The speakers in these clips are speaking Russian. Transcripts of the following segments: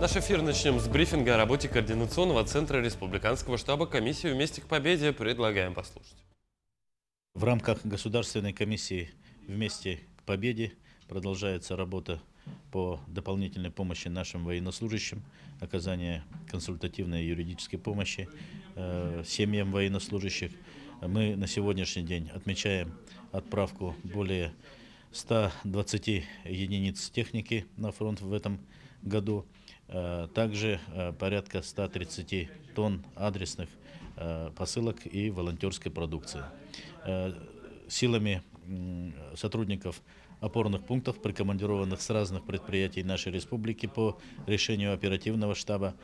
Наш эфир начнем с брифинга о работе Координационного центра Республиканского штаба комиссии «Вместе к победе». Предлагаем послушать. В рамках Государственной комиссии «Вместе к победе» продолжается работа по дополнительной помощи нашим военнослужащим, оказание консультативной и юридической помощи семьям военнослужащих. Мы на сегодняшний день отмечаем отправку более 120 единиц техники на фронт в этом году. Также порядка 130 тонн адресных посылок и волонтерской продукции. Силами сотрудников опорных пунктов, прикомандированных с разных предприятий нашей республики по решению оперативного штаба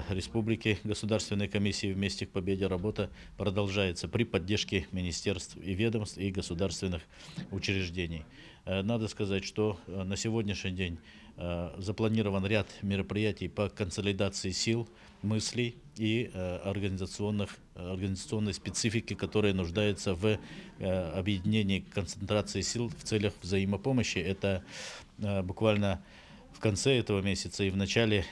республики, Государственной комиссии «Вместе к победе» работа продолжается при поддержке министерств и ведомств и государственных учреждений. Надо сказать, что на сегодняшний день запланирован ряд мероприятий по консолидации сил, мыслей и организационной специфики, которая нуждается в объединении концентрации сил в целях взаимопомощи. Это буквально в конце этого месяца и в начале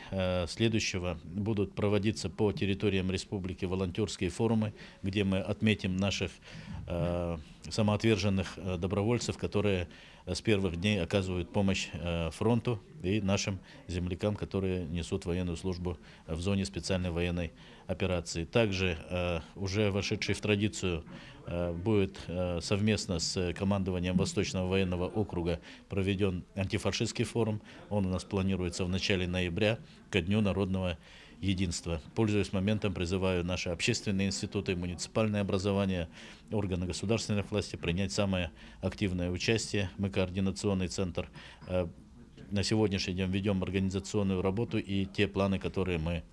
следующего будут проводиться по территориям республики волонтерские форумы, где мы отметим наших самоотверженных добровольцев, которые с первых дней оказывают помощь фронту и нашим землякам, которые несут военную службу в зоне специальной военной операции. Также уже вошедший в традицию будет совместно с командованием Восточного военного округа проведен антифашистский форум. Он у нас планируется в начале ноября ко Дню народного единства. Пользуясь моментом, призываю наши общественные институты, муниципальное образование, органы государственных властей принять самое активное участие. Мы, Координационный центр, на сегодняшний день ведем организационную работу и те планы, которые мы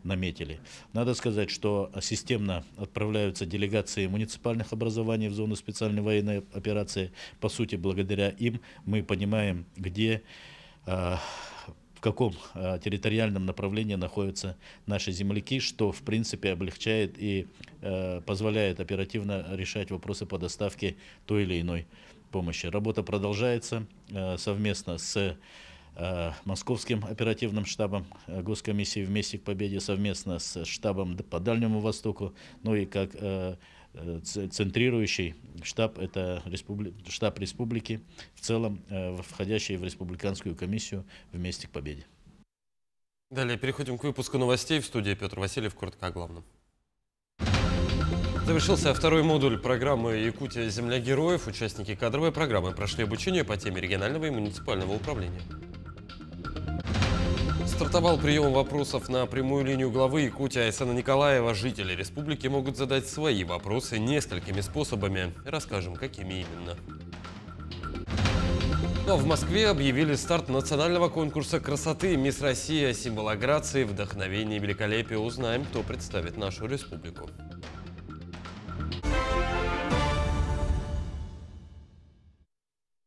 наметили. Надо сказать, что системно отправляются делегации муниципальных образований в зону специальной военной операции. По сути, благодаря им мы понимаем, где, в каком территориальном направлении находятся наши земляки, что в принципе облегчает и позволяет оперативно решать вопросы по доставке той или иной помощи. Работа продолжается совместно с Московским оперативным штабом Госкомиссии «Вместе к победе», совместно с штабом по Дальнему Востоку, ну и как центрирующий штаб, это штаб республики, в целом входящий в республиканскую комиссию «Вместе к победе». Далее переходим к выпуску новостей. В студии Петр Васильев, коротко о главном. Завершился второй модуль программы «Якутия. Земля героев». Участники кадровой программы прошли обучение по теме регионального и муниципального управления. Стартовал прием вопросов на прямую линию главы Якутии Айсена Николаева. Жители республики могут задать свои вопросы несколькими способами. Расскажем, какими именно. Но в Москве объявили старт национального конкурса красоты «Мисс Россия». Символ грации, вдохновения и великолепия. Узнаем, кто представит нашу республику.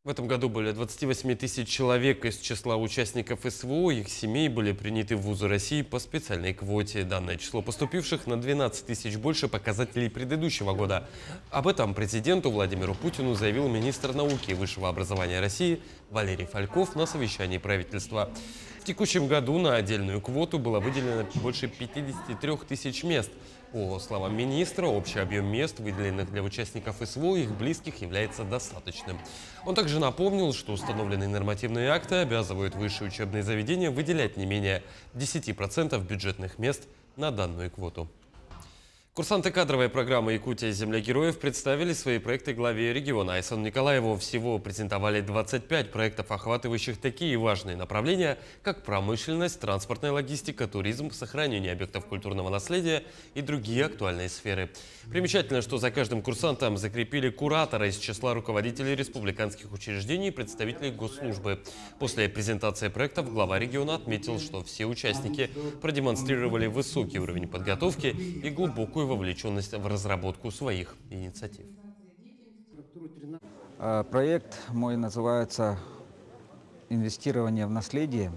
В этом году более 28 тысяч человек из числа участников СВО, их семей были приняты в вузы России по специальной квоте. Данное число поступивших на 12 тысяч больше показателей предыдущего года. Об этом президенту Владимиру Путину заявил министр науки и высшего образования России Валерий Фальков на совещании правительства. В текущем году на отдельную квоту было выделено больше 53 тысяч мест. По словам министра, общий объем мест, выделенных для участников СВО и их близких, является достаточным. Он также напомнил, что установленные нормативные акты обязывают высшие учебные заведения выделять не менее 10% бюджетных мест на данную квоту. Курсанты кадровой программы «Якутия. Земля героев» представили свои проекты главе региона Айсену Николаеву. Всего презентовали 25 проектов, охватывающих такие важные направления, как промышленность, транспортная логистика, туризм, сохранение объектов культурного наследия и другие актуальные сферы. Примечательно, что за каждым курсантом закрепили куратора из числа руководителей республиканских учреждений и представителей госслужбы. После презентации проектов глава региона отметил, что все участники продемонстрировали высокий уровень подготовки и глубокую вовлеченность в разработку своих инициатив. Проект мой называется «Инвестирование в наследие».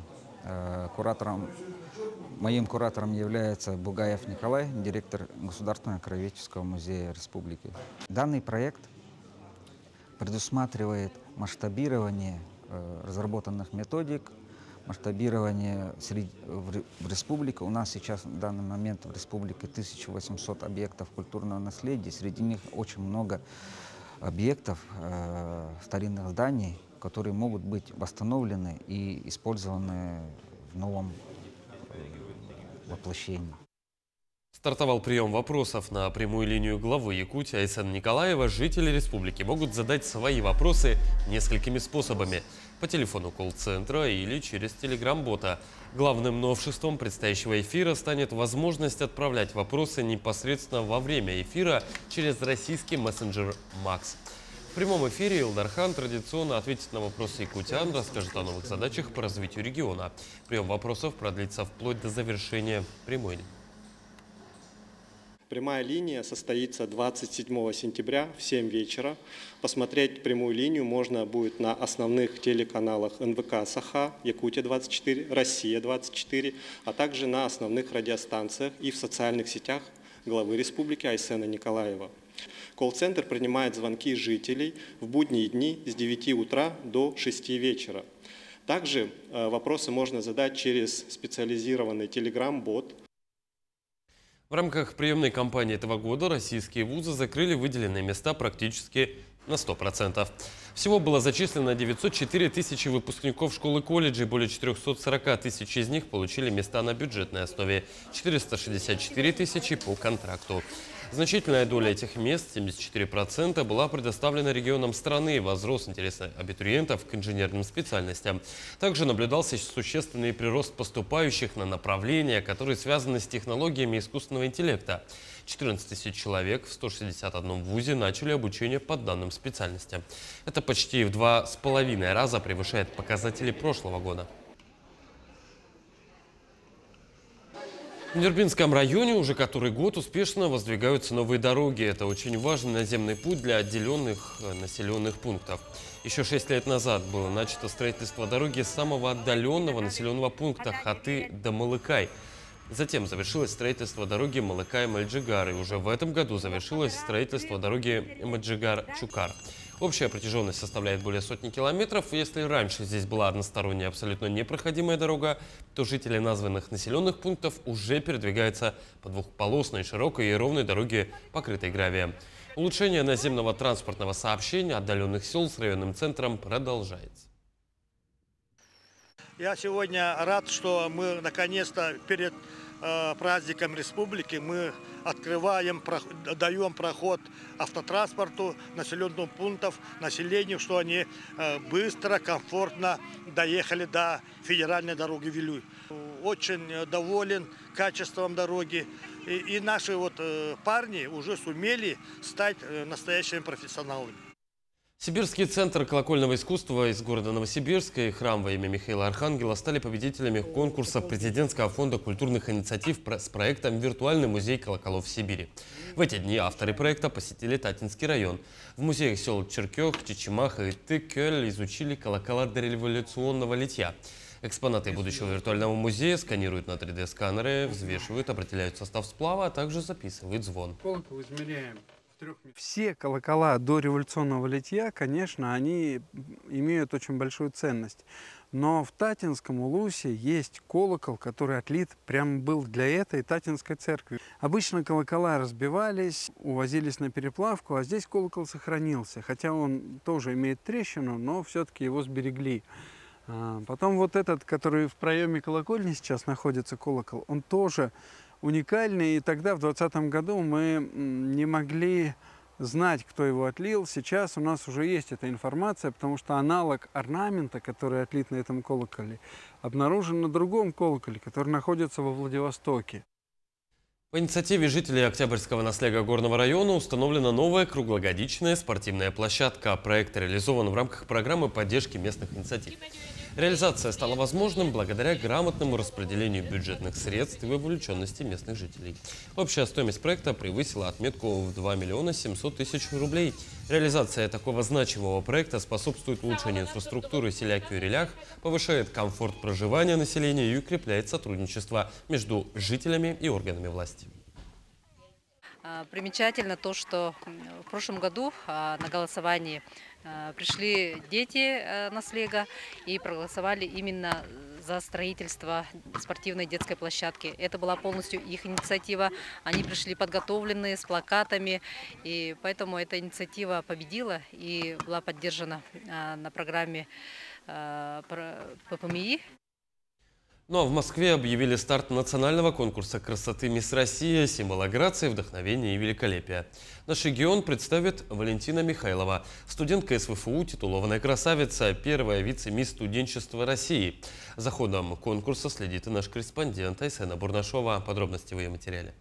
Моим куратором является Бугаев Николай, директор Государственного краеведческого музея республики. Данный проект предусматривает масштабирование разработанных методик масштабирование в республике. У нас сейчас в данный момент в республике 1800 объектов культурного наследия. Среди них очень много объектов, старинных зданий, которые могут быть восстановлены и использованы в новом воплощении. Стартовал прием вопросов на прямую линию главы Якутии Айсена Николаева. Жители республики могут задать свои вопросы несколькими способами. По телефону колл-центра или через телеграм-бота. Главным новшеством предстоящего эфира станет возможность отправлять вопросы непосредственно во время эфира через российский мессенджер Макс. В прямом эфире Илдархан традиционно ответит на вопросы якутян, расскажет о новых задачах по развитию региона. Прием вопросов продлится вплоть до завершения прямой линии. Прямая линия состоится 27 сентября в 7 вечера. Посмотреть прямую линию можно будет на основных телеканалах НВК «Саха», Якутия-24, Россия-24, а также на основных радиостанциях и в социальных сетях главы республики Айсена Николаева. Колл-центр принимает звонки жителей в будние дни с 9 утра до 6 вечера. Также вопросы можно задать через специализированный телеграм-бот. В рамках приемной кампании этого года российские вузы закрыли выделенные места практически на 100%. Всего было зачислено 904 тысячи выпускников школ и колледжей, более 440 тысяч из них получили места на бюджетной основе, 464 тысячи по контракту. Значительная доля этих мест, 74%, была предоставлена регионам страны. Возрос интерес абитуриентов к инженерным специальностям. Также наблюдался существенный прирост поступающих на направления, которые связаны с технологиями искусственного интеллекта. 14 тысяч человек в 161 вузе начали обучение по данным специальностям. Это почти в 2,5 раза превышает показатели прошлого года. В Нербинском районе уже который год успешно воздвигаются новые дороги. Это очень важный наземный путь для отделенных населенных пунктов. Еще 6 лет назад было начато строительство дороги с самого отдаленного населенного пункта Хаты до Малыкай. Затем завершилось строительство дороги Малыкай-Мальджигар. И уже в этом году завершилось строительство дороги Маджигар-Чукар. Общая протяженность составляет более сотни километров. Если раньше здесь была односторонняя, абсолютно непроходимая дорога, то жители названных населенных пунктов уже передвигаются по двухполосной, широкой и ровной дороге, покрытой гравием. Улучшение наземного транспортного сообщения отдаленных сел с районным центром продолжается. Я сегодня рад, что мы наконец-то перед праздником республики мы открываем, даем проход автотранспорту, населенным пунктам, населению, что они быстро, комфортно доехали до федеральной дороги Вилюй. Очень доволен качеством дороги. И наши парни уже сумели стать настоящими профессионалами. Сибирский центр колокольного искусства из города Новосибирска и храм во имя Михаила Архангела стали победителями конкурса Президентского фонда культурных инициатив с проектом «Виртуальный музей колоколов Сибири». В эти дни авторы проекта посетили Татинский район. В музеях сел Черкёк, Чичимаха и Тыкёль изучили колокола дореволюционного литья. Экспонаты будущего виртуального музея сканируют на 3D-сканеры, взвешивают, определяют состав сплава, а также записывают звон. Колокол измеряем. Все колокола дореволюционного литья, конечно, они имеют очень большую ценность. Но в Татинском Улусе есть колокол, который отлит прямо был для этой Татинской церкви. Обычно колокола разбивались, увозились на переплавку, а здесь колокол сохранился. Хотя он тоже имеет трещину, но все-таки его сберегли. Потом вот этот, который в проеме колокольни сейчас находится, колокол, он тоже уникальный. И тогда, в 2020 году, мы не могли знать, кто его отлил. Сейчас у нас уже есть эта информация, потому что аналог орнамента, который отлит на этом колоколе, обнаружен на другом колоколе, который находится во Владивостоке. По инициативе жителей Октябрьского наслега Горного района установлена новая круглогодичная спортивная площадка. Проект реализован в рамках программы поддержки местных инициатив. Реализация стала возможным благодаря грамотному распределению бюджетных средств и вовлеченности местных жителей. Общая стоимость проекта превысила отметку в 2 миллиона 700 тысяч рублей. Реализация такого значимого проекта способствует улучшению инфраструктуры селя Кюрелях, повышает комфорт проживания населения и укрепляет сотрудничество между жителями и органами власти. Примечательно то, что в прошлом году на голосовании пришли дети наслега и проголосовали именно за строительство спортивной детской площадки. Это была полностью их инициатива. Они пришли подготовленные, с плакатами, и поэтому эта инициатива победила и была поддержана на программе ППМИ. Ну а в Москве объявили старт национального конкурса красоты «Мисс Россия», символа грации, вдохновения и великолепия. Наш регион представит Валентина Михайлова, студентка СВФУ, титулованная красавица, первая вице-мисс студенчества России. За ходом конкурса следит и наш корреспондент Айсена Бурнашова. Подробности в ее материале.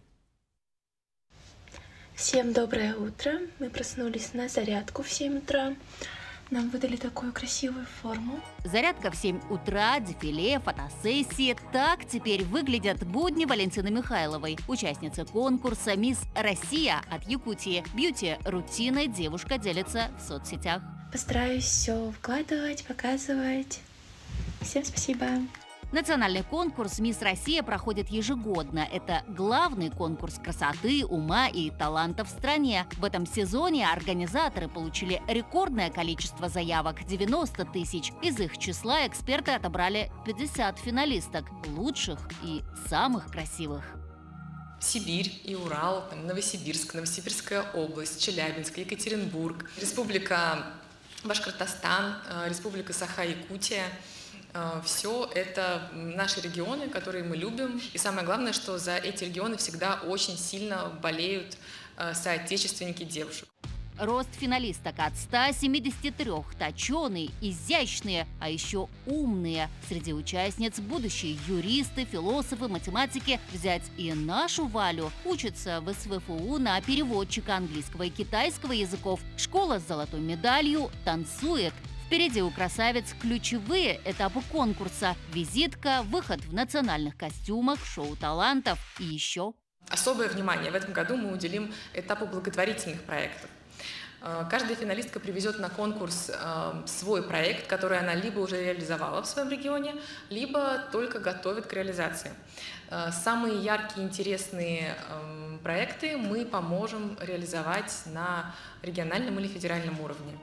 Всем доброе утро. Мы проснулись на зарядку в 7 утра. Нам выдали такую красивую форму. Зарядка в 7 утра, дефиле, фотосессии. Так теперь выглядят будни Валентины Михайловой, участницы конкурса «Мисс Россия» от Якутии. Бьюти-рутиной девушка делится в соцсетях. Постараюсь все вкладывать, показывать. Всем спасибо. Национальный конкурс «Мисс Россия» проходит ежегодно. Это главный конкурс красоты, ума и таланта в стране. В этом сезоне организаторы получили рекордное количество заявок – 90 тысяч. Из их числа эксперты отобрали 50 финалисток – лучших и самых красивых. Сибирь и Урал, Новосибирск, Новосибирская область, Челябинск, Екатеринбург, Республика Башкортостан, Республика Саха-Якутия. Все это наши регионы, которые мы любим. И самое главное, что за эти регионы всегда очень сильно болеют соотечественники девушек. Рост финалисток от 173, точеные, изящные, а еще умные. Среди участниц будущие юристы, философы, математики. Взять и нашу Валю. Учится в СВФУ на переводчика английского и китайского языков. Школа с золотой медалью, танцует. Впереди у красавиц ключевые этапы конкурса. Визитка, выход в национальных костюмах, шоу талантов и еще. Особое внимание в этом году мы уделим этапу благотворительных проектов. Каждая финалистка привезет на конкурс свой проект, который она либо уже реализовала в своем регионе, либо только готовит к реализации. Самые яркие, интересные проекты мы поможем реализовать на региональном или федеральном уровне.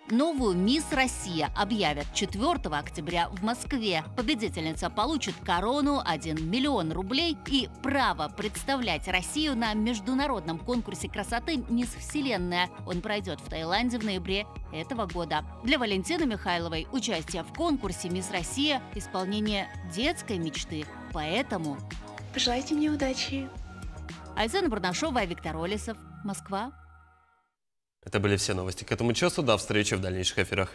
Новую «Мисс Россия» объявят 4 октября в Москве. Победительница получит корону, 1 миллион рублей и право представлять Россию на международном конкурсе красоты «Мисс Вселенная». Он пройдет в Таиланде в ноябре этого года. Для Валентины Михайловой участие в конкурсе «Мисс Россия» – исполнение детской мечты. Поэтому… Пожелайте мне удачи. Айсена Бурнашова, Виктор Олесов, Москва. Это были все новости к этому часу. До встречи в дальнейших эфирах.